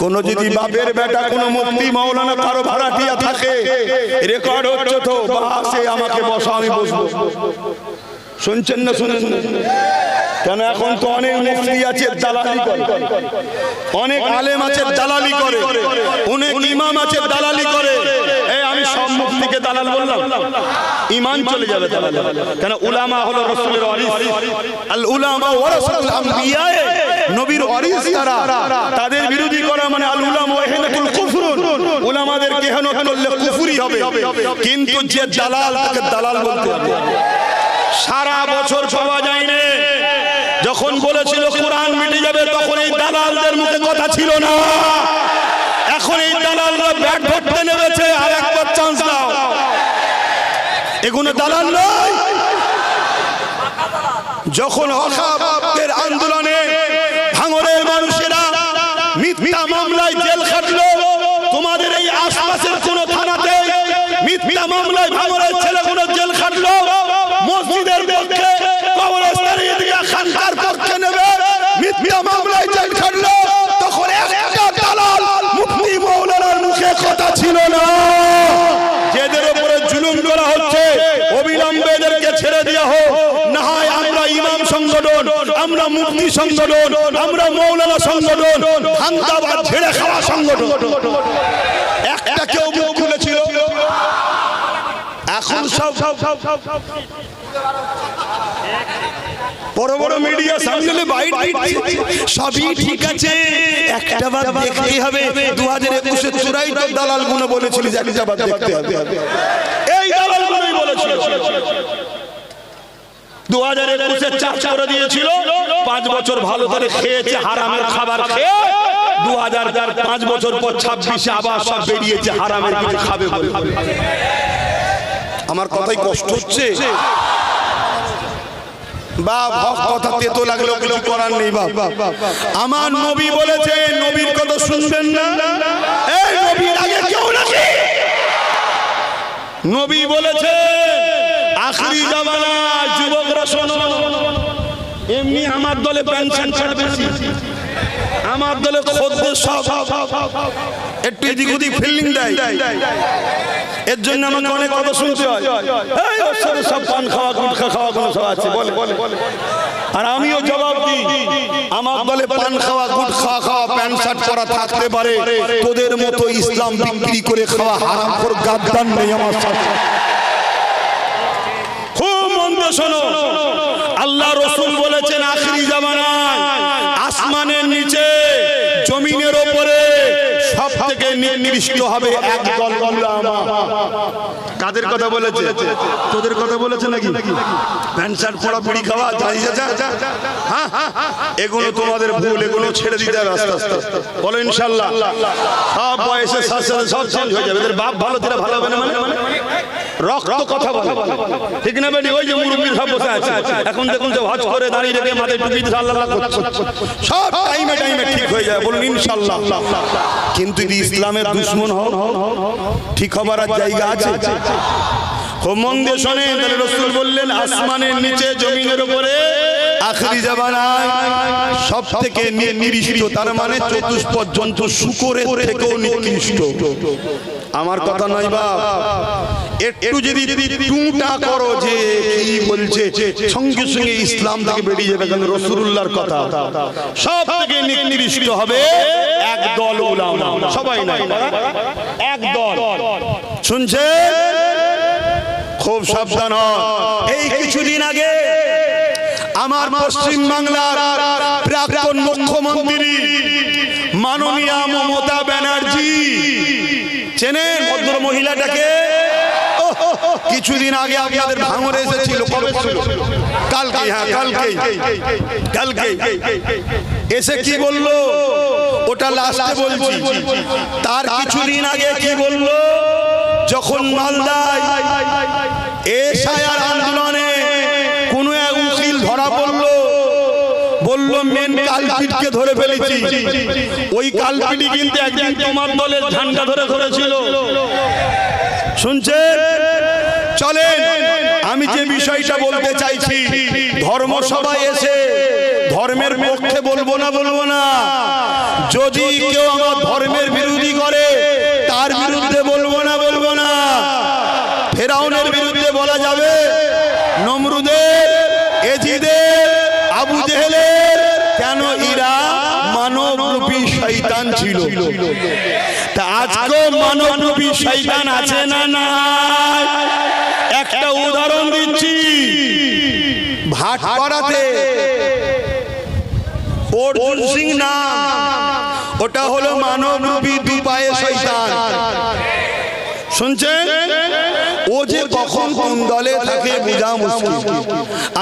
কোন যদি বাপের বেটা কোন মুফতি মাওলানা কারো ভাড়াটিয়া থাকে, রেকর্ড হচ্ছে তো, বাসে আমাকে বসা, আমি বসবো। শুনছেন না? শুনেন? কেন এখন তো অনেক মুফতি আছে দালালি করে, অনেক আলেম আছে দালালি করে, অনেক ইমাম আছে দালালি করে। এই আমি সব মুফতিকে দালাল বললাম? ঈমান চলে যাবে দালালি। কেন? উলামা হলো রাসূলের ওয়ারিস, আল উলামা ওয়ারাসাতুল আমবিয়া, নবীর ওয়ারিস তারা। তাদের বিরোধী করা মানে আল উলামা ওয়াহিদাতুল কুফরুন, উলামাদের কেহনত করলে কুফরি হবে। কিন্তু যে দালাল, তাকে দালাল বলতে হবে। সারা বছর পাওয়া যায় না। যখন বলেছিল কোরআন মিটে যাবে, তখন এই দালালদের মুখে কথা ছিল না। এখন এই দালালরা ব্যাট ধরতে নেমেছে, আর একবার চান্স দাও। এগুলো দালাল নয়। যখন ওয়াহাবদের আন্দোলনে ভাঙড়ের মানুষেরা মিথ্যা মামলায় জেল খাটলো, তোমাদের এই আশপাশের কোন থানাতে মিথ্যা মামলায় ভাঙড়ের ছেলেগুলো জেল খাটলো, মসজিদের পক্ষে, কবরস্থানের এদিকে খানকার পক্ষে নেবে মিথ্যা মামলায় জেল খাটলো, তখন একটা দালাল মুফতি মাওলানার মুখে কথা ছিল না। যেদের উপরে জুলুম করা হচ্ছে, অবিলম্বে এদেরকে ছেড়ে দেওয়া হোক। না হয় আমরা ইমাম সংগঠন, আমরা মুফতি সংগঠন, আমরা মাওলানা সংগঠন, ধান্দাবাজ ছেড়ে খাওয়া সংগঠন, একটা কেউ মুখ খুলেছিল। এখন সব বড় বড় মিডিয়া সামনে বাইট সবই ঠিক আছে, একটা বার দেখতেই হবে। 2021 চূড়াই তো দালাল গুলো বলেছিল যে একটা বার দেখতে হবে, এই দালাল গুলোই বলেছিল। 2021 চার্জ করে দিয়েছিল, 5 বছর ভালো করে খেয়েছে, হারামের খাবার খেয়ে 2005 বছর পর 26 আবার সব বেরিয়েছে হারামের কিছু খাবে বলে। আমার কথাই কষ্ট হচ্ছে বাপ, হক কথা তেতো লাগলেও কিছু করার নেই বাপ। আমার নবী বলেছে, নবীর কথা শুনবেন না? এই নবীর আগে কেউ নাকি? নবী বলেছে আখিরি জামানা যুবকরা শোনো। এমনি আমার দলে পেনশন ছাড় বেশি, আমার দলে খদ্দের সব একটু এদিক ওদিক ফিল্ডিং দেয়, এর জন্য আমাকে অনেক কথা শুনতে হয়। সব পান খাওয়া গুটখা খাওয়া কোনো সব আছে বলে, আর আমিও জবাব দিই, আমার দলে পান খাওয়া গুটখা খাওয়া প্যান্ট শার্ট পরা থাকতে পারে, তোদের মতো ইসলাম বিক্রি করে খাওয়া হারামখোর গাদ্দার নেই আমার সাথে। খুব মন দিয়ে শোনো, আল্লাহ রাসূল বলেছেন আখিরি জামানায় আসমানের নিচে জমিনের উপরে সবথেকে নিকৃষ্ট হবে একদল উলামা। কাদের কথা বলেছে? তোদের কথা বলেছে নাকি? প্যান্ট শার্ট পরা পুরি খাওয়া জানিস? হ্যাঁ, এগুলো তোমাদের ভুল, এগুলো ছেড়ে দিতে হবে আস্তে আস্তে। বলো ইনশাআল্লাহ। সব বয়সে সব চেঞ্জ হয়ে যাবে। এদের বাপ ভালো, তেরা ভালো হবে না মানে রক্ত কথা বলে, ঠিক না বেটি? ওই যে মুরব্বী সব বসে আছে, এখন দেখুন যে হজ করে দাঁড়িয়ে রেখে মাথায় টুপি দিয়ে আল্লাহ সব টাইমে টাইমে ঠিক হয়ে যায়। বলুন ইনশাআল্লাহ। কিন্তু যদি ইসলামের দুশমন হও, ঠিক হবার জায়গা আছে? খুব মন দিয়ে শোনেন, তাহলে রাসূল বললেন আসমানের নিচে জমিনের উপরে আখিরি জামানায় সবথেকে নিকৃষ্ট, তার মানে চতুষ্পদ জন্তু শূকরের থেকেও নিকৃষ্ট। আমার কথা নয় বাপ, একটু যদি টুটা করো যে কি বলছে, সঙ্গে সঙ্গে ইসলাম থেকে বেরিয়ে যাবে। কারণ রাসূলুল্লাহর কথা, সব থেকে নিকৃষ্ট হবে একদল উলামা, সবাই নাই, একদল। শুনছে? খুব সাবধান হন। এই কিছুদিন আগে আমার পশ্চিম বাংলার প্রাক্তন মুখ্যমন্ত্রী মাননীয়া মমতা ব্যানার্জি, চেনেন ভদ্র মহিলাটাকে? কিছুদিন আগে আপনাদের ভাঙড়ে এসেছিল, কবে ছিল? কালকে, হ্যাঁ কালকে এসে কি বললো ওটা লাস্টে বলছি। তার কিছুদিন আগে কি বললো, যখন মালদায় এসআইআর আন্দোলনে কোনো এক উকিল ধরা পড়লো, বললো মেন কালপিটকে ধরে ফেলেছি। ওই কালপিটি কিন্তু একদিন তোমার দলের ঝান্ডা ধরে ধরেছিল। শুনছেন? চলেন, আমি যে বিষয়টা বলতে চাইছি, ধর্মসভায় এসে ধর্মের পক্ষে বলবো না যদি কেউ আমার ধর্মের বিরোধী করে তার বিরুদ্ধে বলবো না ফেরাউনের বিরুদ্ধে বলা যাবে, নমরুদের, এজিদের, আবু জেহেলের, কেন এরা মানবরূপী শয়তান ছিল। তা আজকেও মানবরূপী শয়তান আছে না নাই? একটা উদাহরণ দিচ্ছি, ভাটপাড়াতে অর্জুন সিং নাম, ওটা হলো মানবরূপী দুপায়ে শয়তান। শুনছেন? ও যে কখন কোন দলে থাকে বোঝা মুশকিল।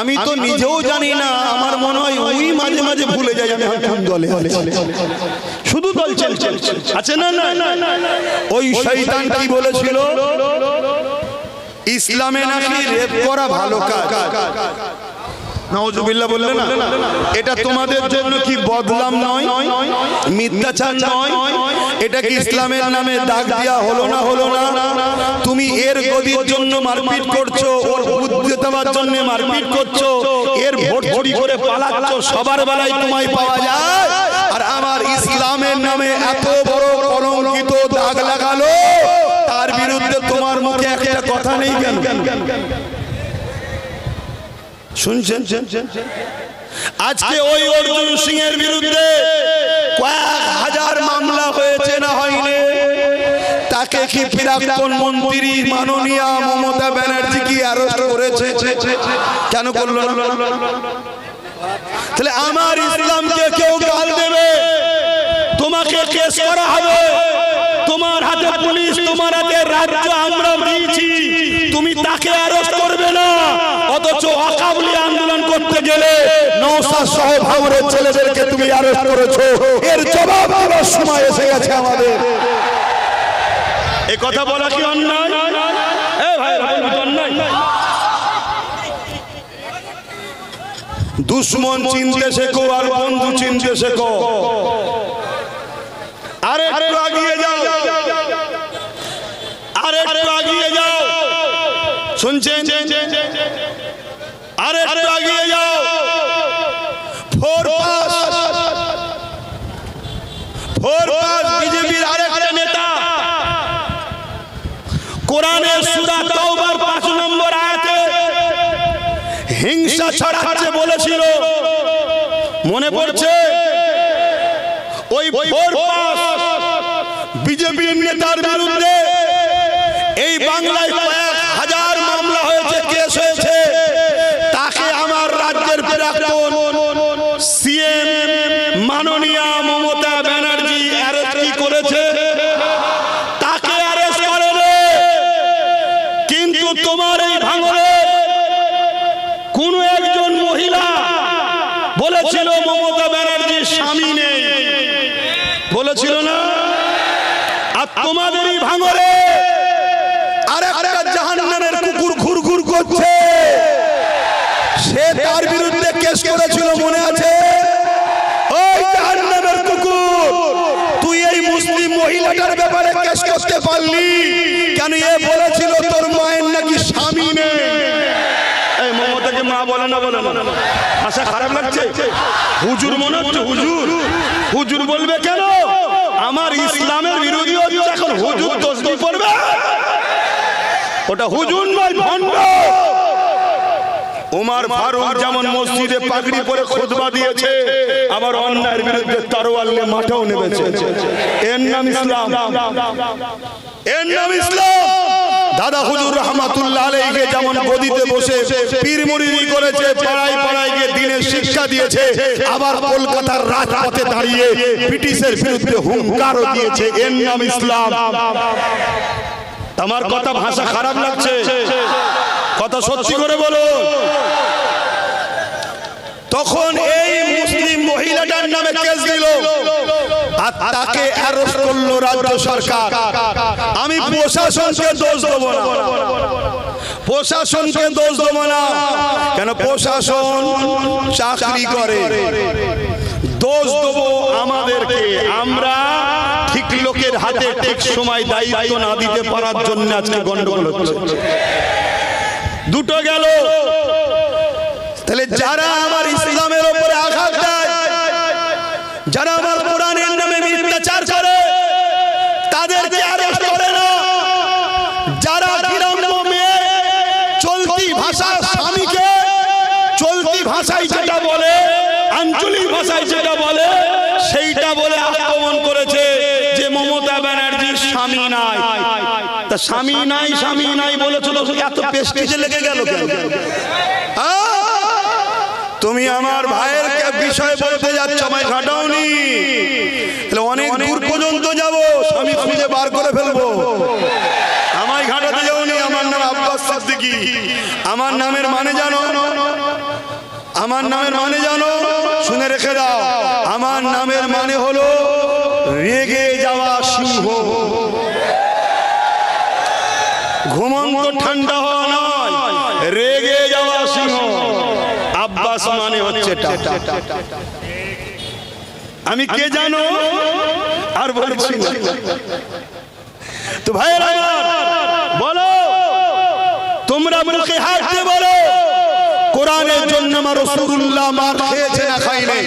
আমি তো নিজেও জানি না, আমার মনে হয় ওই মাঝে মাঝে ভুলে যাই আমি কোন দলে আছি। শুধু দল চলছে আছে না না। ওই শয়তান কি বলেছিল? ইসলামে নাকি রেপ করা ভালো কাজ। নাউজুবিল্লাহ বললে না? এটা তোমাদের জন্য কি বদনাম নয়, মিথ্যাচার নয়? এটা কি ইসলামের নামে দাগ দেওয়া হলো না? তুমি এর গদির জন্য মারপিট করছো, ওর বুদ্ধি দেওয়ার জন্য মারপিট করছো, এর ভোট চুরি করে পালাচ্ছ, সবার বেলায় তোমায় পাওয়া যায়। আর আমার ইসলামের নামে এত বড় কলঙ্কিত দাগ লাগালো, তার বিরুদ্ধে তোমার মুখে একটা কথা নেই কেন? শুনছেন? আজকে ওই অর্জুন সিং এর বিরুদ্ধে কয়েক হাজার মামলা হয়েছে না হয়নি? তাকে কি প্রাক্তন মন্ত্রী মাননীয়া মমতা ব্যানার্জি কি অ্যারেস্ট করেছে? কেন করলো না? তাহলে আমার ইসলামকে কেউ গাল দেবে, তোমাকে কেস করা হবে, তোমার হাতে পুলিশ, তোমার হাতে রাজ্য আমরা দিয়েছি, তুমি তাকে অ্যারেস্ট করবে না। অথচ ওয়াকাবলি আন্দোলন করতে গেলে নওশাদ সহ ভাঙড়ের ছেলেদেরকে তুমি অ্যারেস্ট করেছো। এর জবাব দেওয়ার সময় এসে গেছে আমাদের। এই কথা বলা কি অন্যায়? এই ভাই অন্যায়। দুশ্মন চিনতে শেখো আর বন্ধু চিনতে শেখো। আরে একটু এগিয়ে যাও, আরে একটু এগিয়ে যাও। শুনছেন? আরে একটু এগিয়ে যাও। ফোর পাস বিজেপির আরেকটা নেতা কোরআনের সূরা তাওবার 5 নম্বর আয়াতে হিংসা ছড়াচ্ছে বলেছিল, মনে পড়ছে? ওই ফোর পাস বিজেপির নেতার বিরুদ্ধে এই বাংলায় কয়েক হাজার মামলা হয়েছে, কেস হয়েছে। তাকে আমার রাজ্যের প্রাক্তন সিএম মাননীয়া মমতা ব্যানার্জি অ্যারেস্ট করেছে। তাকে অ্যারেস্ট করেনি, কিন্তু তোমার এই ভাঙড়ে কোন একজন মহিলা বলেছিল মমতা ব্যানার্জির স্বামী নেই, বলেছিল না? আর তোমাদেরই ভাঙড়ে আরেকটা জাহান্নামের কুকুর ঘুরঘুর করছে, সে তার বিরুদ্ধে কেস করেছিল, মনে আছে? ওই জাহান্নামের কুকুর, তুই এই মুসলিম মহিলাটার ব্যাপারে কেস করতে পারলি কেন? এ বলেছিল তোর মায়ের নাকি স্বামী নেই। এই মমতাকে মা বলে না? ভাষা খারাপ লাগছে? হুজুর মনে হচ্ছে? হুজুর বলবে কেন? আমার ইসলামের বিরোধী হচ্ছে, এখন হুজুর তসবি পড়বে? ওটা হুজুর নয়, ভণ্ড। ওমর ফারুক যেমন মসজিদে পাগড়ি পরে খুতবা দিয়েছে, আবার অন্যায়ের বিরুদ্ধে তরোয়াল নিয়ে মাঠেও নেমেছে। এর নাম ইসলাম? এর নাম ইসলাম? দাদা হুজুর রহমাতুল্লাহ আলাইহি যেমন গদিতে বসে পীর মুরিদি করেছে, পাড়ায় পাড়ায় গিয়ে দ্বীনের শিক্ষা দিয়েছে, আবার কলকাতার রাজপথে দাঁড়িয়ে ব্রিটিশের বিরুদ্ধে হুঙ্কারও দিয়েছে। এর নাম ইসলাম? আমার কথা ভাষা খারাপ লাগছে? কথা সত্যি করে বলো। তখন এই মুসলিম মহিলাটার নামে কেস দিল আর তাকে অ্যারেস্ট করলো রাজ্য সরকার। আমি প্রশাসনকে দোষ দেবো না, প্রশাসনকে দোষ দেবো না। কেন? প্রশাসন চাকরি করে। দোষ দেবো আমাদেরকে, আমরা ঠিক লোকের হাতে ঠিক সময় দায়িত্ব না দিতে পারার জন্য আজকে গন্ডগোল হচ্ছে। দুটো গেল। তাহলে যারা আমার ইসলামের উপরে আঘাত দেয় বলেছে যে মমতা ব্যানার্জির স্বামী নাই, তা স্বামী নাই বলেছো তো এত পেস্টিজে লেগে গেল কেন? তুমি আমার ভাইয়ের বিষয় বলতে যাচ্ছ, আমায় ঘাটাওনি, অনেক দূর পর্যন্ত যাবো, স্বামী খুঁজে বার করে ফেলবো। আমায় ঘাটাতে যাওনি। আমার নাম আব্বাস সিদ্দিকী। আমার নামের মানে জানো? আমার নামের মানে জানো? শুনে রেখে দাও, আমার নামের মানে হলো রেগে যাওয়া সিংহ। ঘুমন্ত ঠান্ডা হওয়া নয়, রেগে যাওয়া সিংহ। আব্বাস মানে হচ্ছে টাটা। আমি কে জানো আর বলছি না তো ভাইরা, বলো তোমরা মুখে হাত দিয়ে বলো, কোরআনের জন্য আমার রাসূলুল্লাহ মার খেয়েছে না খায়নি?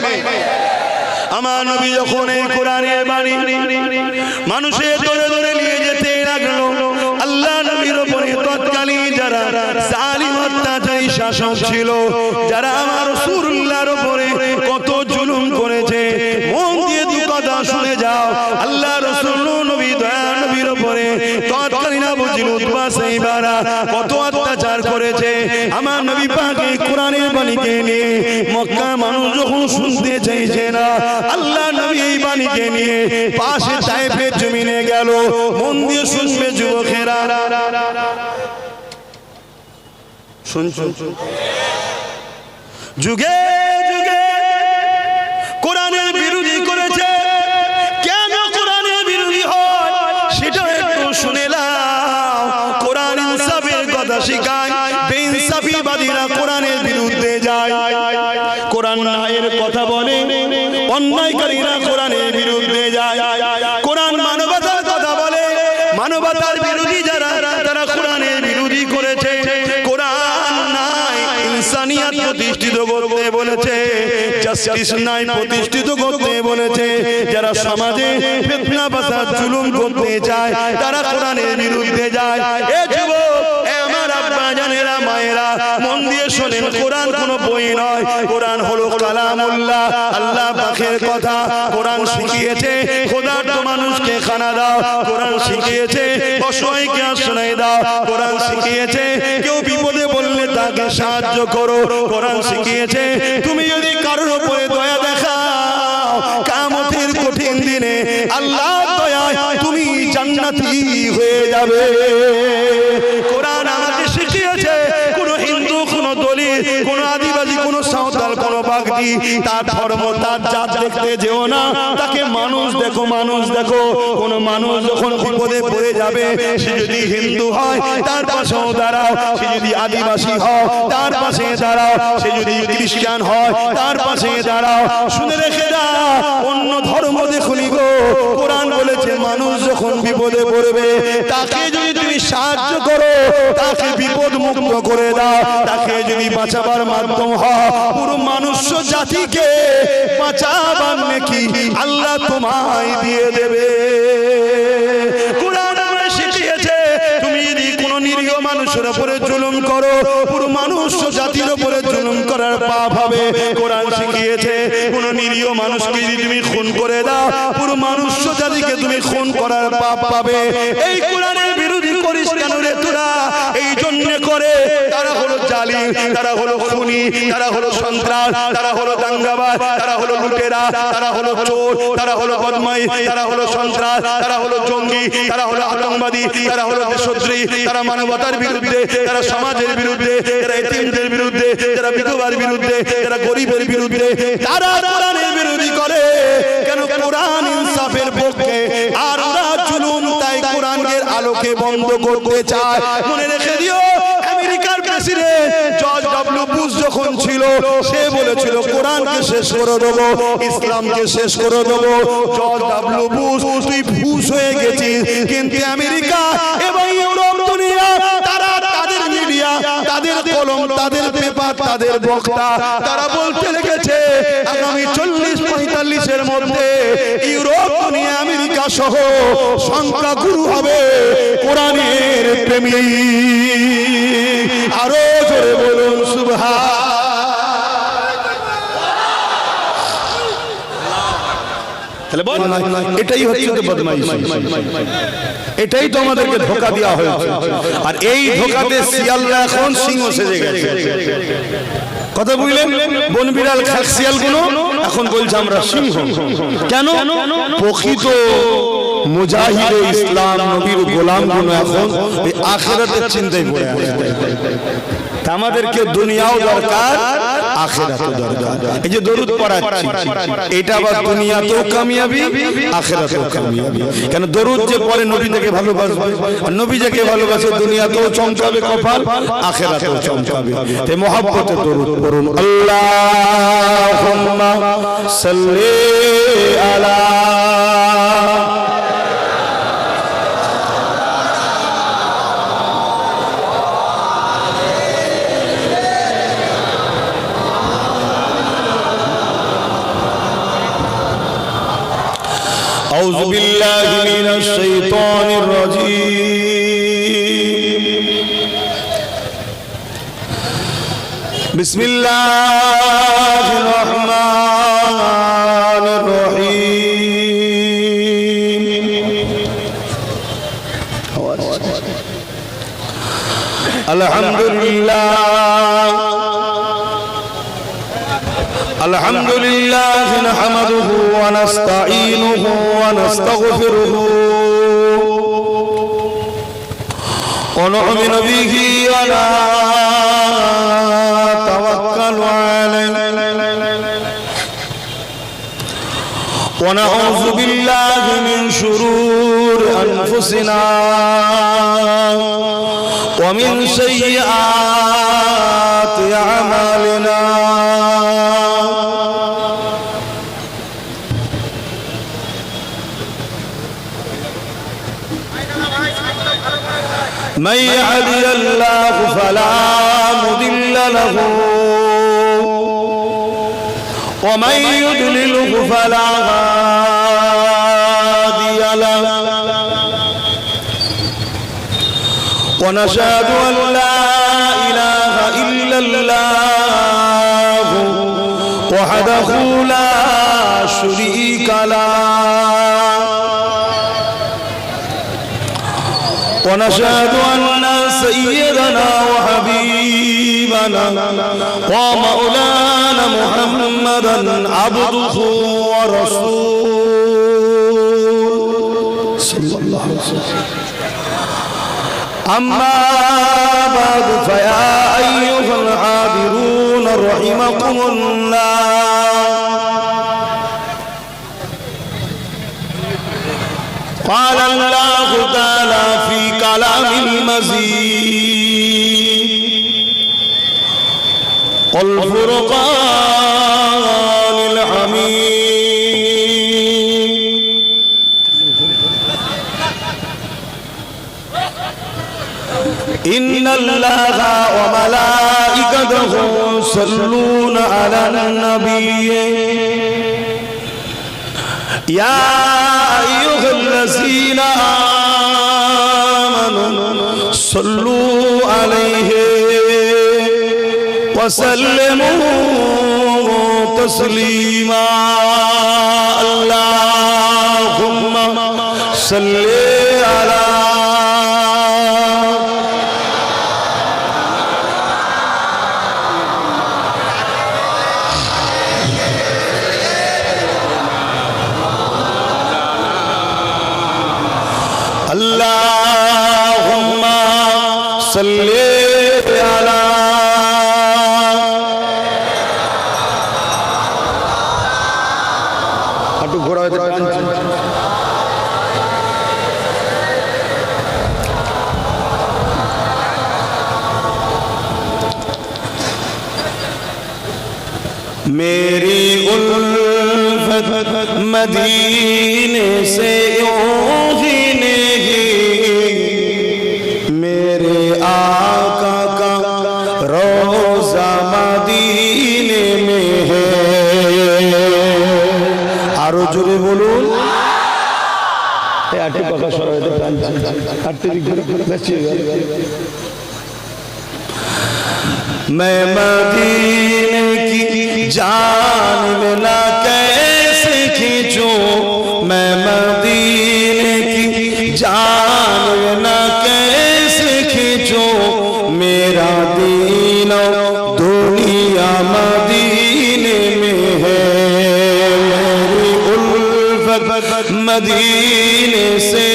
আমার নবী যখন এই কোরআনের বাণী মানুষের ধরে ধরে নিয়ে যেতে লাগলো, আল্লাহ নবীর উপরে তৎকালীন যারা জালিম অত্যাচারী শাসক ছিল, যারা আমার রাসূলুল্লাহর উপরে কত জুলুম করেছে, মন দিয়ে দু কথা শুনে যাও। আল্লাহ রাসূল নবী দয়া নবীর উপরে তৎকালীন আবু জিল উতবা সাইবারা কত অত্যাচার করেছে। আমার নবী পাক এই কোরআনের বাণীকে নিয়ে মক্কা মানুষ যখন শুনতে চাইছে না, আল্লাহ নবী এই বাণীকে নিয়ে পাশে তায়েফের জমিনে গেল। মন দিয়ে শুনবে যুবকেরা, শুনছো? যুগে যুগে কোরআনের বিরোধী করেছে। কেন কোরআনের বিরোধী হয় সেটা একটু শুনে নাও। কোরআন ইনসাফের কথা শিখায়, বেইনসাফিবাদীরা কোরআনের বিরুদ্ধে যায়। কোরআন ন্যায়ের কথা বলে, অন্যায়কারীরা কোরআনের বিরুদ্ধে যায়। কোরআন মানবতার কথা বলে, মানবতার বিরোধী যারা তারা কোরআনের বিরোধী করেছে। কোরআন নাই ইনসানিয়ত প্রতিষ্ঠিত করতে বলেছে, জাস্টিস নাই প্রতিষ্ঠিত করতে বলেছে। যারা সমাজে ফিতনা ফাসাদ জুলুম করতে চায় তারা কোরআনের বিরুদ্ধে যায়। এ যুবক, এ আমার আব্বা জানেরা মায়েরা, মন দিয়ে শোনেন, কোরআন কোনো বই নয়, কোরআন হলো কালামুল্লাহ, আল্লাহ পাকের কথা। কোরআন শিখিয়েছে খোদার্ত মানুষকে খানা দাও, কোরআন শিখিয়েছে অসহায়কে আশ্রয় দাও, কোরআন শিখিয়েছে কেউ বিপদে বললে তাকে সাহায্য করো, কোরআন শিখিয়েছে তুমি যদি কারোর উপরে দয়া দেখাও, কিয়ামতের কঠিন দিনে আল্লাহর দয়ায় তুমি জান্নাতি হয়ে যাবে। কোরআন আমাকে শিখিয়েছে কোন হিন্দু, কোন দলিত, কোন আদিবাসী, কোন সাঁওতাল, কোন বাগদি, তার ধর্ম তার জাত দেখতে যেও না, তাকে মানুষ দেখো, মানুষ দেখো। কোন মানুষ যখন বিপদে পড়ে যাবে, সে যদি হিন্দু হয় তার পাশেও দাঁড়াও, সে যদি আদিবাসী হয় তার পাশে দাঁড়াও, সে যদি খ্রিস্টান হয় তার পাশে দাঁড়াও। শুনে রেখে দাও, অন্য ধর্ম দেখুনি গো, কোরআন বলেছে মানুষ যখন বিপদে পড়বে তাকে যদি তুমি সাহায্য করো, তাকে বিপদ মুক্ত করে দাও, তাকে যদি বাঁচাবার মাধ্যম হয়, পুরো মানুষ্য জাতিকে বাঁচাবার নেকি আল্লাহ তোমায় দিয়ে দেবে। কোরআন আমায় শিখিয়েছে তুমি যদি কোনো নিরীহ মানুষের উপরে জুলুম করো, পুরো মানুষ্য জাতির উপরে জুলুম করার পাপ হবে। কোরআন শিখিয়েছে কোনো নিরীহ মানুষকে যদি তুমি খুন করে দাও, পুরো মানুষ্য জাতিকে তুমি খুন করার পাপ পাবে। এই কোরআনের বিরোধী করিস কেন রে তোরা? এই জন্য করে তারা হলো জালিম, তারা হলো খুনি, তারা হলো সন্ত্রাস, তারা হলো দাঙ্গাবাজ, তারা হলো লুটেরা, তারা হলো চোর, তারা হলো বদমাই, তারা হলো সন্ত্রাস, তারা হলো জঙ্গি, তারা হলো আতঙ্কবাদী, তারা হলো দেশদ্রোহী, তারা মানবতার বিরুদ্ধে, তারা সমাজের বিরুদ্ধে, তারা এতিমদের বিরুদ্ধে, তারা বিধবার বিরুদ্ধে, তারা গরিবের বিরুদ্ধে, তারা কোরআনের বিরোধী করে। কেন? কোরআন ইনসাফের পক্ষে, আর ওরা জুলুম তাই কোরআনের আলোকে বন্ধ করতে চায়। মনে রেখে দিও, আমেরিকার প্রেসিডেন্ট জর্জ ডব্লিউ বুশ যখন ছিল, সে বলেছিল কোরআনকে শেষ করে দেবো, ইসলামকে শেষ করে দেবো। জর্জ ডব্লিউ বুশ, তুই বুশ হয়ে গেছিস, কিন্তু আমেরিকা এবং ইউরোপ দুনিয়া তারা তাদের মিডিয়া, তাদের কলম, তাদের পেপার, তাদের বক্তা, তারা বলতে লেগেছে আগামী 40-45-এর মধ্যে ইউরোপ দুনিয়া আমেরিকা সহ সংখ্যাগুরু হবে কোরআনের প্রেমী। আরো জোরে বলুন সুবহান। তাহলে নয়, এটাই হচ্ছে তো বদমাইশি, এটাই তো আমাদেরকে ধোঁকা দেওয়া হয়েছে। আর এই ধোঁকাতে শিয়ালরা এখন সিংহ সেজে গেছে। কথা বুঝলেন? বন বিড়াল শিয়াল গুলো এখন বলছে আমরা সিংহ। কেন? প্রকৃত মুজাহিদে ইসলাম নবীর গোলাম গুলো এখন এই আখিরাতের চিন্তায় পড়ে আছে। আমাদেরকে দুনিয়াও দরকার, আখিরাতও দরকার। এই যে দরুদ পড়াচ্ছি, এটা আবার দুনিয়াতেও কামিয়াবি, আখিরাতেও কামিয়াবি। কেন? দরুদ যে পড়ে নবী থেকে ভালোবাসবে, আর নবী যাকে ভালোবাসে দুনিয়াতেও চমকাবে কপাল, আখিরাতেও চমকাবে। তাই মহব্বতে দরুদ পড়ুন। আল্লাহুম্মা সাল্লি আলা أعوذ بالله من الشيطان الرجيم بسم الله الرحمن الرحيم الحمد لله نحمده ونستعينه ونستغفره ونؤمن به ونتوكل عليه ونعوذ بالله من شرور أنفسنا ومن سيئات أعمالنا من يهده الله فلا مضل له ومن يضلله فلا هادي له ونشهد أن لا إله إلا الله وحده لا شريك له ونشهد أن سيدنا وحبيبنا ومولانا محمدا عبده ورسوله صلى الله عليه وسلم. أما بعد فيا أيها الحاضرون رحمكم الله قال الله تعالى في كلام المزيد والفرقان الحميد إن الله وملائكته يصلون على النبي يا أيها الذين آمنوا صلوا عليه وسلموا تسليما اللهم صل على اللهم صل على একটু ঘোরা হতে টানছি मेरी उल्फत मदीने से यूं ही नहीं मेरे आका का रोज़ा मदीने में है आरो जोरे बोलून आटे पका सराइते आटे बच्चे मैं मदीने की जान में ना कैसे खींचूं मदीने से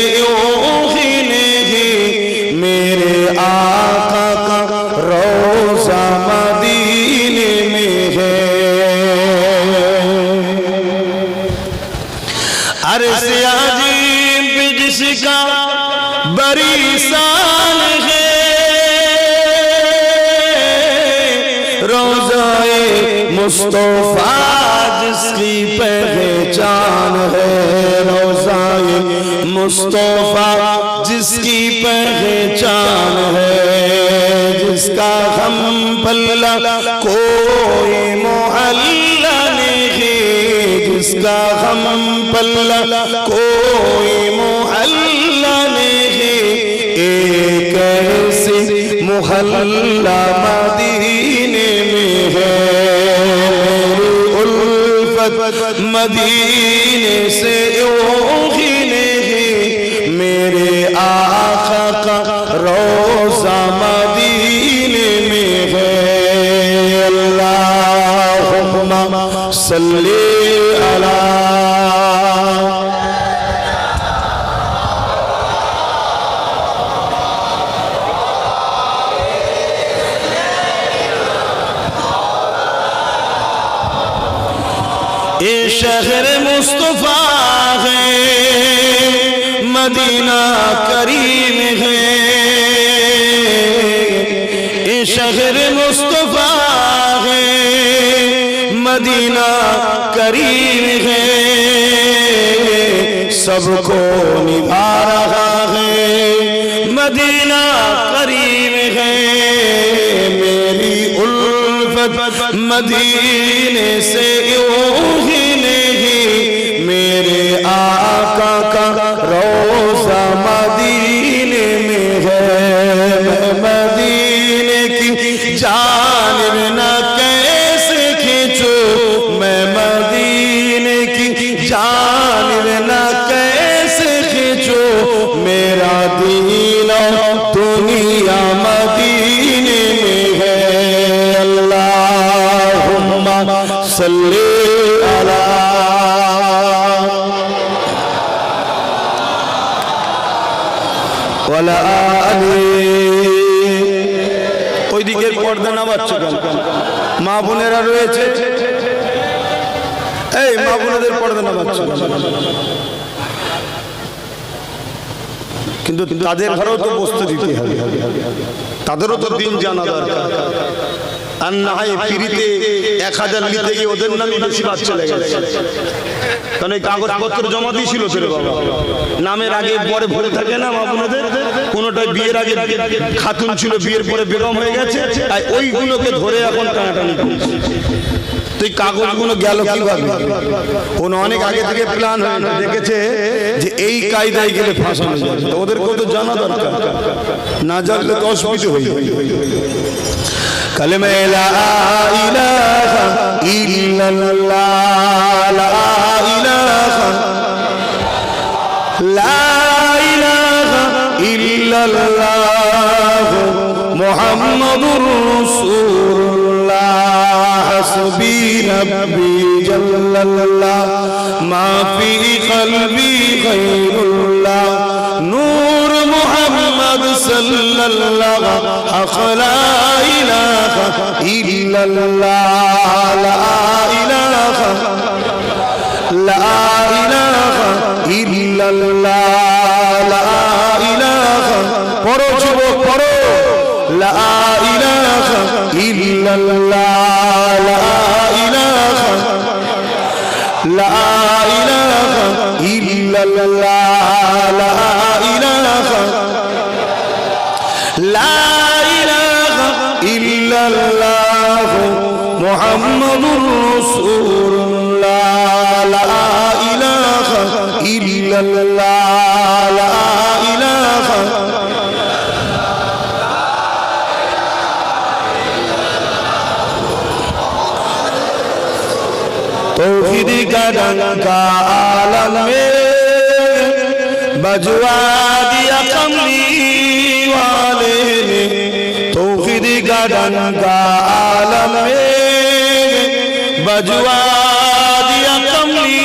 मेरे आका का रोज़ा मदीने में है। अर्ज़ अज़ीम पे जिसका बड़ी शान है, रोज़ाए मुस्तफ़ा जिसकी पहचान है, रोज़ाए मुस्तफ़ा जिसकी पहचान है, जिसका हम पल्ला कोई मोहल्ला नहीं, जिसका हम पल्ला कोई मोहल्ला नहीं, एक ऐसी मोहल्ला मदीने में है। मेरी उल्फत मदीने से मेरे आका का रोज़ा मदीने में है। अल्लाहुम्मा सल्ली अला ये शहर मुस्तफा है, मदीना करीम है, ये शहर मुस्तफा है, मदीना करीम है, सबको निभा रहा है, मदीना करीम है। मेरी उल्फत मदीने से मेरे आका का रोज़ा मदीने में है। मैं मदीने की जानिब न कैसे खींचूं, मैं मदीने की जानिब न कैसे खींचूं, मेरा दीन दुनिया मदीने में है। अल्लाहुम्मा सल्ली अला ওয়ালা আলি। ওইদিকে পর্দা নামাচ্ছে কেন? মা বোনেরা রয়েছে, এই মা বোনেদের পর্দা নামাচ্ছে, কিন্তু তাদের ঘরেও তো বসতে দিতে হবে, তাদেরও তো দিন জানা দরকার। আর না হয় ফ্রিতে 1000 নিতে গিয়ে ওদের নামে বেশি বাদ চলে গেছে, কারণ এই কাগজপত্র জমা দিয়েছিল তোর বাবা, নামের আগে পরে ভরে থাকে না মা বোনদের, কোনোটাই বিয়ের আগে খাতুন ছিল, বিয়ের পরে বেগম হয়ে গেছে, আর ওইগুলোকে ধরে এখন টানাটানি করছে। তুই কাগজগুলো গেল কিভাবে? কোনো অনেক আগে থেকে প্ল্যান হয়ে দেখেছে যে এই কায়দায় গেলে ফাঁসানো যাবে, ওদেরকেও তো জানা দরকার, না জানলে তো অসুবিধা হয়ে যাবে। কালেমা লা ইলাহা ইল্লাল্লাহ, লা ইলাহা ইল্লাল্লাহ মুহাম্মাদুর রাসূলুল্লাহ, হাসবি রাব্বি জাল্লাল্লাহ, মা ফি কলবি গায়রুল্লাহ, নূর মুহাম্মদ সাল্লাল্লাহ, হক লা ইলাহা ইল্লাল্লাহ, লা ইলাহা ইল্লাল্লাহ, লা ইলাহা, পড়ো যুবক পড়ো, লা ইলাহা ইল্লাল্লাহ, লা ইলাহা ইল্লাল্লাহ, লা ইলাহা ইল্লাল্লাহ মুহাম্মাদুর রাসূলুল্লাহ, লা ইলাহা ইল্লাল্লাহ, লা ইলাহা तौहीद का डंका आलम में बजवा दिया कमली वाले ने, तौहीद का डंका आलम में बजवा दिया कमली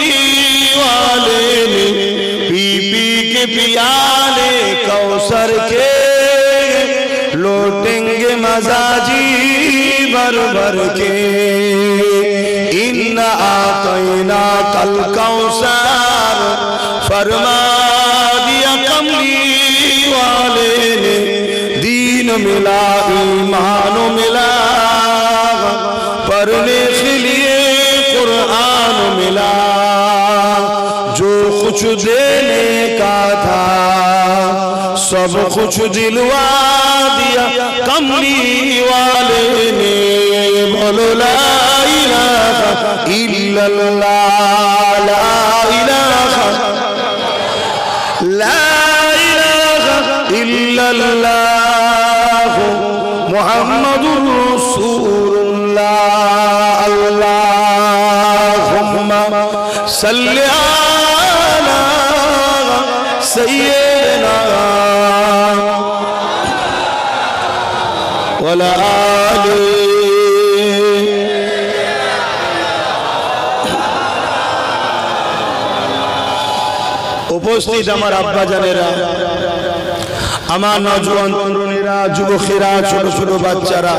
वाले ने, पिएंगे पियाले कौसर के लौटेंगे मजाजी भर भर के इन्ना आतैना कल कौसर फरमा दिया कमली वाले ने दीन मिला ईमान मिला पढ़ने के लिए कुरान मिला जो कुछ देने का था सब कुछ दिलवा दिया कमली वाले ने बोलो ला इलाहा इल्लल्लाह ला इलाहा इल्लल्लाह मुहम्मदुर रसूलुल्लाह अल्लाहुम्मा सल्ली अला सय्यिदना वला आली उपस्थित আমার আব্বা জানেরা আমার নওজোয়ান তরুণীরা যুবকেরা ছোট ছোট বাচ্চারা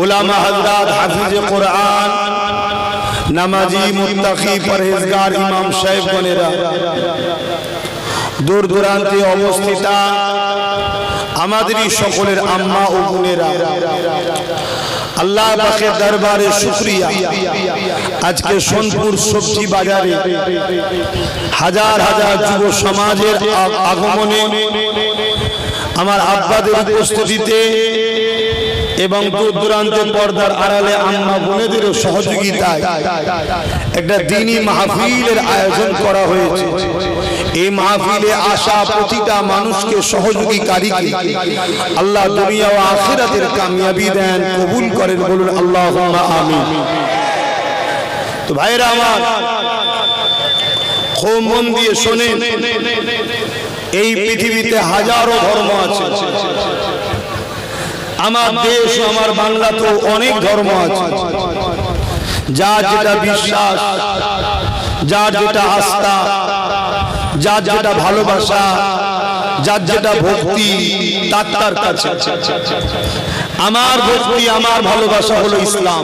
উলামা হযরত হাফিজে কোরআন নামাজি মুত্তাকি পরহেজগার ইমাম সাহেবগণেরা দূর দূরান্তে অবস্থিত আমাদেরই সকলের আম্মা ও বোনেরা আল্লাহ পাকের দরবারে শুকরিয়া আজকে সোনপুর সবজি বাজারে হাজার হাজার যুব সমাজের আগমনে আমার আব্বাদের উপস্থিতিতে এবং দূর দূরান্তের পর্দার আড়ালে আম্মা বোনেদের সহযোগিতায় একটা দ্বীনি মাহফিলের আয়োজন করা হয়েছে। এই মাহফিলে আসা প্রতিটা মানুষকে সহযোগীকারীকে আল্লাহ দুনিয়া ও আখিরাতের কামিয়াবি দেন, কবুল করেন, বলুন আল্লাহুম্মা আমিন। তো ভাইরা আমার, খুব মন দিয়ে শোনেন, এই পৃথিবীতে হাজারো ধর্ম আছে। আমার দেশ আমার বাংলাতেও অনেক ধর্ম আছে। যার যেটা বিশ্বাস, যার যেটা আস্থা, যার যেটা ভালোবাসা, যার যেটা ভক্তি তার কাছে। আমার ভক্তি আমার ভালোবাসা হলো ইসলাম।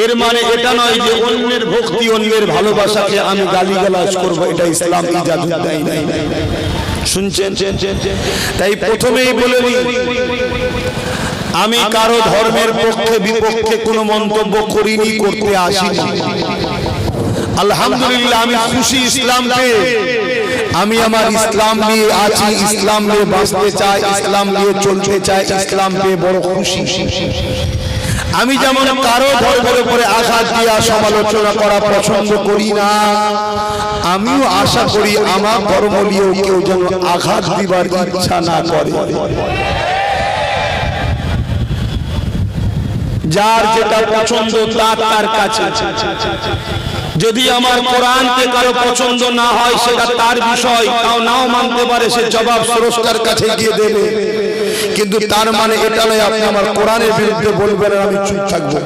এর মানে এটা নয় যে অন্যের ভক্তি অন্যের ভালোবাসাকে আমি গালিগালাজ করবো, এটা ইসলাম ইজাজত দেয় না। শুনছেন? তাই প্রথমেই বলে নিই, আমি কারো ধর্মের পক্ষে বিপক্ষে কোনো মন্তব্য করিনি, করতে আসিনি। আলহামদুলিল্লাহ আমি খুশি ইসলাম পেয়ে। আমি আমার ইসলাম নিয়ে আছি, ইসলাম নিয়ে বাঁচতে চাই, ইসলাম নিয়ে চলতে চাই, ইসলাম পেয়ে বড় খুশি। আমি যেমন কারো ধর্মের উপরে আঘাত দিয়া সমালোচনা করা পছন্দ করি না, আমিও আশা করি আমার ধর্ম নিয়েও কেউ যেন আঘাত দিবার ইচ্ছা না করে। যার যেটা পছন্দ তার কাছে। যদি আমার কোরআনকে কারো পছন্দ না হয় সেটা তার বিষয়, তাও নাও মানতে পারে, সে জবাব স্রষ্টার কাছে গিয়ে দেবে। কিন্তু তার মানে এটা নয় আপনি আমার কোরআনের বিরুদ্ধে বলবেন আর আমি চুপ থাকবো।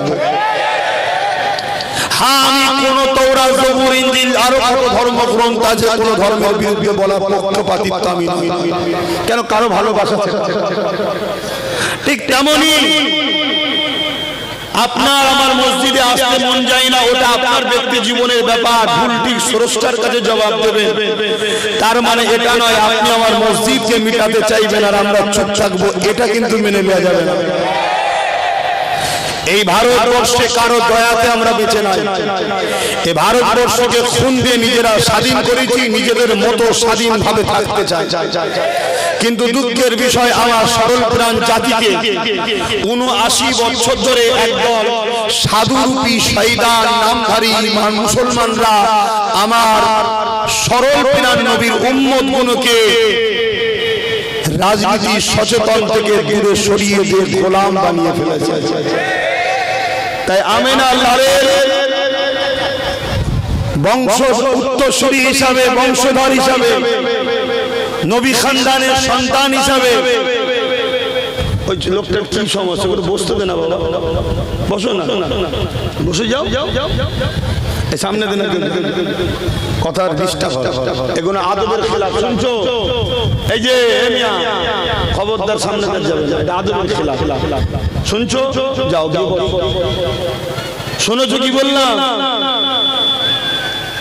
হ্যাঁ, আমি কোন তওরাত, জবুর, ইনজিল আরো কত ধর্মগ্রন্থ আছে, কোন ধর্মের বিরুদ্ধে বলা পক্ষপাতিত্ব আমি নই। কেন? কারো ভালোবাসা। ঠিক তেমনই আপনার আমার মসজিদে আসতে মন যায় না, ওটা আপনার ব্যক্তি জীবনের ব্যাপার, ভুল ঠিক স্রষ্টার কাছে জবাব দেবেন। তার মানে এটা নয় আপনি আমার মসজিদকে মিটাতে চাইবেন আর আমরা চুপ থাকবো, এটা কিন্তু মেনে নেওয়া যাবে না। এই ভারতবর্ষে কারো দয়াতে আমরা বেঁচে নাই। এই ভারতবর্ষকে খুন দিয়ে নিজেরা স্বাধীন করেছি, নিজেদের মতো স্বাধীনভাবে থাকতে চাই। কিন্তু দুঃখের বিষয়, আমার সরল প্রাণ জাতিকে ৭৯ বছর ধরে একদল সাধুরূপী শয়তান নামধারী মুসলমানরা আমার সরল প্রাণ নবীর উম্মতগুলোকে রাজনীতি সচেতন থেকে দূরে সরিয়ে দিয়ে গোলাম বানিয়ে ফেলেছে। তাই আমেনা লালের বংশ উত্তরসূরি হিসাবে, বংশধর হিসাবে, নবী খানদানের সন্তান হিসাবে, ওই লোকটার কি সমস্যা, বসতে দে না বাবা, বসো না, বসে যাও। এই সামনে দিন কথার ডিস্টার্ব এগুলো আদবের খেলাফ শুনছো এই যে খবরদার সামনে যাবে আদবের খেলাফ শুনছো যাও যাও শুনেছো কি বললাম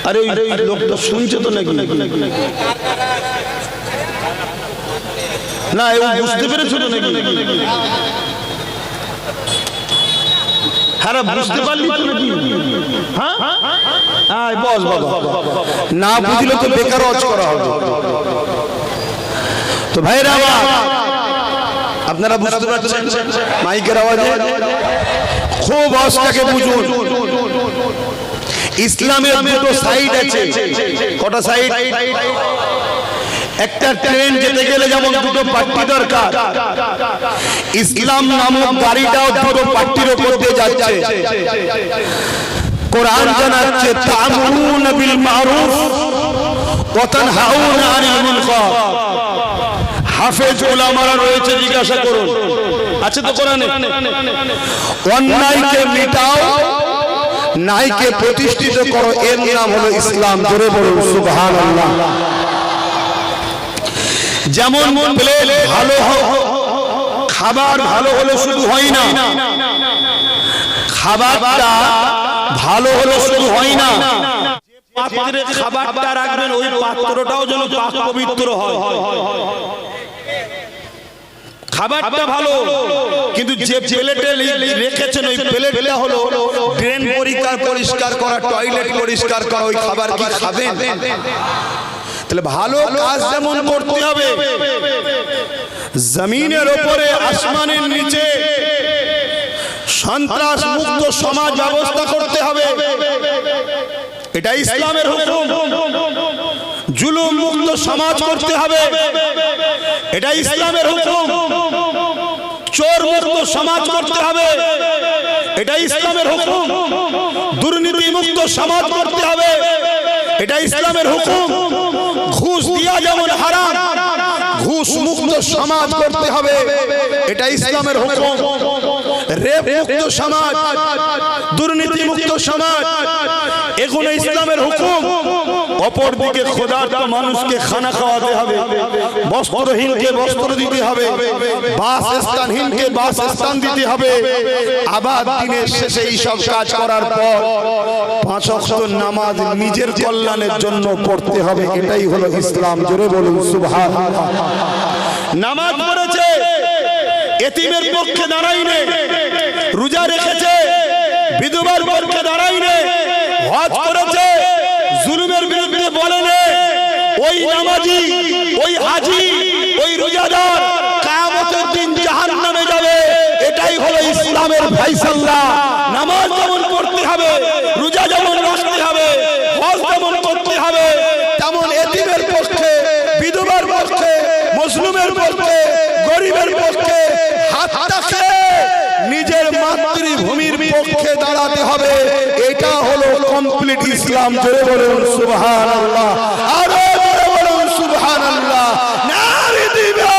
আরে ওই লোকটা শুনছে তো নাকি না বুঝতে পেরেছো তো নাকি হ্যাঁ বুঝতে পারলি তো নাকি হ্যাঁ বস বাবা না বুঝলে তো বেকার ওয়াজ করা হবে তো ভাইরা আপনারা বুঝতে পারছেন মাইকের আওয়াজে খুব ওয়াজটাকে বুঝুন ইসলামের দুটো সাইড আছে কটা সাইড একটা ট্রেন যেতে গেলে যেমন দুটো পাট্টি দরকার ইসলাম নামক গাড়িটাও দুটো পাট্টির উপর দিয়ে যাচ্ছে কোরআন জানাচ্ছে তা'মুরুনা বিল মারুফ ওয়া তানহাউনা আনিল মুনকার হাফেজ উলামারা রয়েছে জিজ্ঞাসা করুন আছে তো কোরআনে অন্যায়কে মিটাও ন্যায়কে প্রতিষ্ঠিত করো এর নাম হলো ইসলাম জোরে বলুন সুবহানাল্লাহ যেমন প্লেট ভালো খাবার ভালো হলে শুধু হয় না খাবারটা ভালো হলে শুধু হয় না পাত্রে খাবারটা রাখবেন ওই পাত্রটাও যেন পাক পবিত্র হয় খাবারটা ভালো কিন্তু যে প্লেটে রেখেছেন ওই প্লেটটা হলো ড্রেন পরিষ্কার করা টয়লেট পরিষ্কার করা ওই খাবার কি খাবেন তাহলে ভালো কাজ যেমন করতে হবে জমিনের উপরে আসমানের নিচে সন্ত্রাস মুক্ত সমাজ ব্যবস্থা করতে হবে এটা ইসলামের হুকুম জুলুম মুক্ত সমাজ করতে হবে এটা ইসলামের হুকুম চোর মুক্ত সমাজ করতে হবে এটা ইসলামের হুকুম দুর্নীতি মুক্ত সমাজ করতে হবে এটা ইসলামের হুকুম ঘুষ দেওয়া যেমন হারাম ঘুষ মুক্ত সমাজ করতে হবে এটা ইসলামের হুকুম রেপ মুক্ত সমাজ দুর্নীতি মুক্ত সমাজ এগুলো ইসলামের হুকুম অপরদিকে ক্ষুধার্ত মানুষকে খানা খাওয়াতে হবে বস্ত্রহীনকে বস্ত্র দিতে হবে বাসস্থানহীনকে বাসস্থান দিতে হবে আবার দিনের শেষে এই সব কাজ করার পর 5 ওয়াক্ত নামাজ নিজের কল্যাণের জন্য পড়তে হবে এটাই হলো ইসলাম জোরে বলুন সুবহানাল্লাহ নামাজ পড়েছে এতিমের পক্ষে দাঁড়াইনে রোজা রেখেছে বিধবার পক্ষে দাঁড়াইনে হজ করেছে জুলুমের বিরুদ্ধে বলেনে ওই নামাজি ওই হাজী ওই রোজাদার কিয়ামতের দিন জাহান্নামে যাবে এটাই হলো ইসলামের ফায়সালা নামাজ যেমন পড়তে হবে রোজা যেমন রাখতে হবে হজ যেমন করতে হবে তেমন এতিমের পক্ষে বিধবার পক্ষে মুসলিমের পক্ষে গরিবের পক্ষে হাতটাকে নিজের মাতৃভূমির পক্ষে দাঁড়াতে হবে এটা হলো কমপ্লিট ইসলাম জোরে বলুন সুবহানাল্লাহ আরো জোরে বলুন সুবহানাল্লাহ নারে দিবে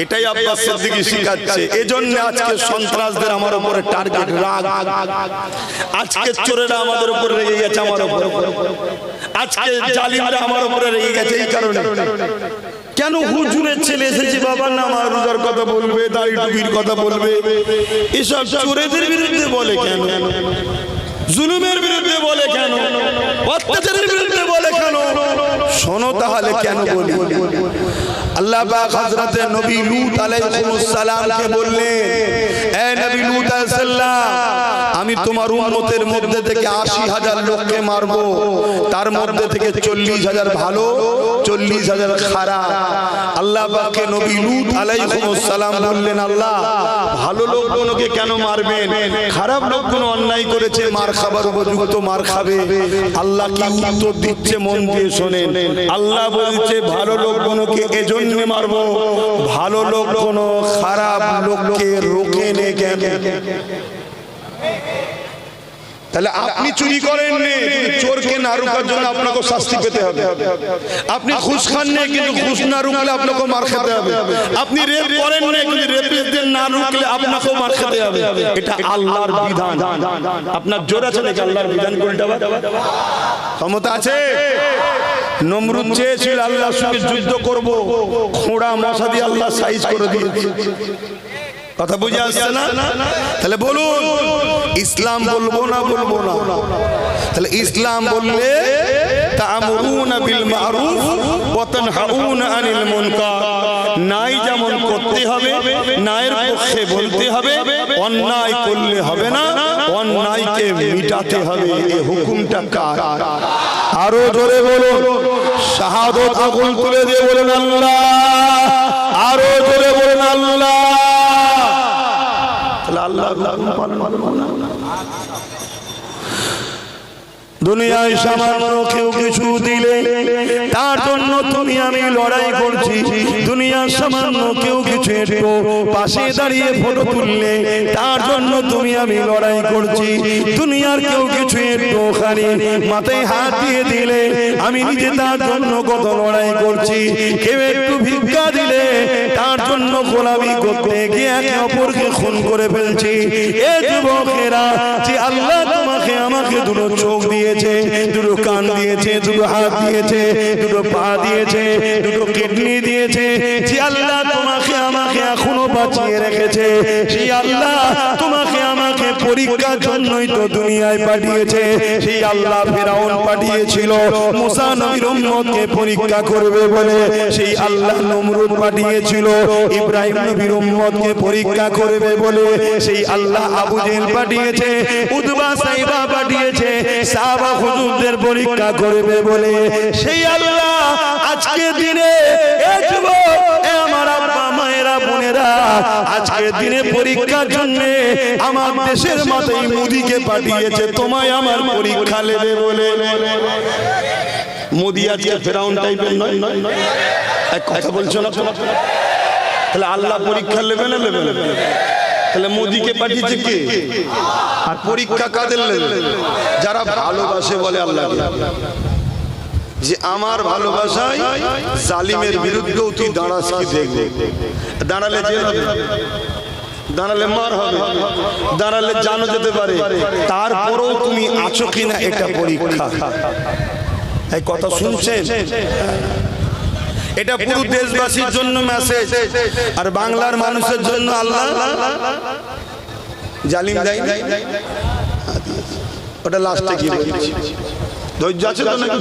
এটাই আব্বাস সিদ্দিকী শিখাচ্ছে এজন্য আজকে সন্ত্রাসদের আমার উপরে টার্গেট রাগ আজকে চোরেরা আমাদের উপরে রেগে গেছে আমার উপরে আজকে জালিমরা আমার উপরে রেগে গেছে এই কারণে কেন হুজুরের ছেলে এসেছে বাবা নামাজ রোজার কথা বলবে দাড়ি টুপির কথা বলবে এসব চোরেদের বিরুদ্ধে বলে কেন জুলুমের বিরুদ্ধে বলে কেন অত্যাচারের বিরুদ্ধে বলে কেন শোনো তাহলে কেন বলি আল্লাহ পাক হযরতে নবী লূত আলাইহিস সালামকে বললেন এ নবী লূত আলাইহিস সালাম আমি তোমার উম্মতের মধ্যে থেকে ৮০,০০০ লোককে মারব তার মধ্যে থেকে ৪০,০০০ ভালো ৪০,০০০ খারাপ আল্লাহ পাককে নবী লূত আলাইহিস সালাম বললেন আল্লাহ ভালো লোকগুলোকে কেন মারবেন খারাপ লোকগুলো অন্যায় করেছে মার খাবার উপযুক্ত মার খাবে আল্লাহ কি উত্তর দিচ্ছে মন দিয়ে শুনেন আল্লাহ বলছে ভালো লোকগুলোকে এজন্য মারবো ভালো লোকগুলো খারাপ লোককে রোকে নে কেন তাহলে আপনি চুরি করেন নি, কিন্তু চোরকে না রোকার জন্য আপনাকে শাস্তি পেতে হবে। আপনি ঘুষ খান নি, কিন্তু ঘুষ না রুখলে আপনাকে মার খেতে হবে। আপনি রেপ করেন নি, কিন্তু রেপিস্টদের না রুখলে আপনাকেও মার খেতে হবে। এটা আল্লাহর বিধান। আপনার জোর আছে নাকি আল্লাহর বিধান উল্টাবা? ক্ষমতা আছে? নমরুদ চেয়েছিল আল্লাহর সঙ্গে যুদ্ধ করব, খোঁড়া মশা দিয়ে আল্লাহ সাইজ করে দিয়েছে। কথা বুঝে আসছে না? তাহলে বলুন ইসলাম বলবো না বলবো না? তাহলে ইসলাম বললে তা'মুরুনা বিল মা'রুফ ওয়া তানহাউনা আনিল মুনকার, নাই যেমন করতে হবে, নায়ের পক্ষে বলতে হবে, অন্যায় করলে হবে না, অন্যায়কে মিটাতে হবে। এই হুকুমটা কার? আরো জোরে বলুন, শাহাদাত আগুন তুলে দিয়ে বলুন আল্লাহ। আরো জোরে বলুন আল্লাহ। দুনিয়ায় সামান্য কেউ কিছু দিলে তার জন্য তুমি আমি লড়াই করছি। দুনিয়ার সামান্য কেউ কিছু একটু পাশে দাঁড়িয়ে ফটো তুললে তার জন্য তুমি আমি লড়াই করছি। দুনিয়ার কেউ কিছু একটু খালি মাথায় হাত দিয়ে দিলে আমি নিজে তার জন্য কত লড়াই করছি। কেউ একটু ভিক্ষা দিলে তার জন্য গোলামি করতে গিয়ে একে অপরকে খুন করে ফেলছি। এ যুবকেরা, যে আল্লাহ তোমাকে আমাকে দুটো চোখ দিয়েছে, দুটো কান দিয়েছে, দুটো হাত দিয়েছে, দুটো পা দিয়েছে, দুটো কিডনি দিয়েছে, যে আল্লাহ তোমাকে আমাকে এখনো বাঁচিয়ে রেখেছে, সেই আল্লাহ তোমাকে আমাকে পরীক্ষার জন্যই তো দুনিয়ায় পাঠিয়েছে। সেই আল্লাহ ফিরাউন পাঠিয়েছিল মুসা নবীর উম্মতকে পরীক্ষা করবে বলে, সেই আল্লাহ নমরুদ পাঠিয়েছিল ইব্রাহিম নবীর উম্মতকে পরীক্ষা করবে বলে, সেই আল্লাহ আবু জেহেল পাঠিয়েছে, উতবা সাইবা পাঠিয়েছে সাহাবা হুজুরদের পরীক্ষা করবে বলে। সেই আল্লাহ আজকে দিনে এ যুবক, এ আমার আব্বা মায়েরা বোনেরা, আজকে দিনে পরীক্ষার জন্য আমার দেশের মাথায় মোদিকে পাঠিয়েছে তোমায় আমার পরীক্ষা নেবে বলে। মোদি আজকে ফেরাউন টাইপের নয়? এক কথা বলছো না? তাহলে আল্লাহ পরীক্ষা নেবে না নেবে না? তাহলে মোদিকে পাঠিয়েছে কে? আর পরীক্ষা কাদের নেবে? যারা ভালোবাসে বলে আল্লাহকে, যে আমার ভালোবাসায় জালিমের বিরুদ্ধেও তুই দাঁড়াস কি দেখবে। দাঁড়ালে জেল হবে, দাঁড়ালে মার হবে, দাঁড়ালে জানো যেতে পারে, তারপরেও তুমি আছো কিনা এটা পরীক্ষা। এই কথা শুনছেন? এটা পুরো দেশবাসীর জন্য মেসেজ, আর বাংলার মানুষের জন্য আল্লাহ জালিম দেয়। ওটা লাস্টে কি বলছি, ধৈর্য আছে তো নাকি?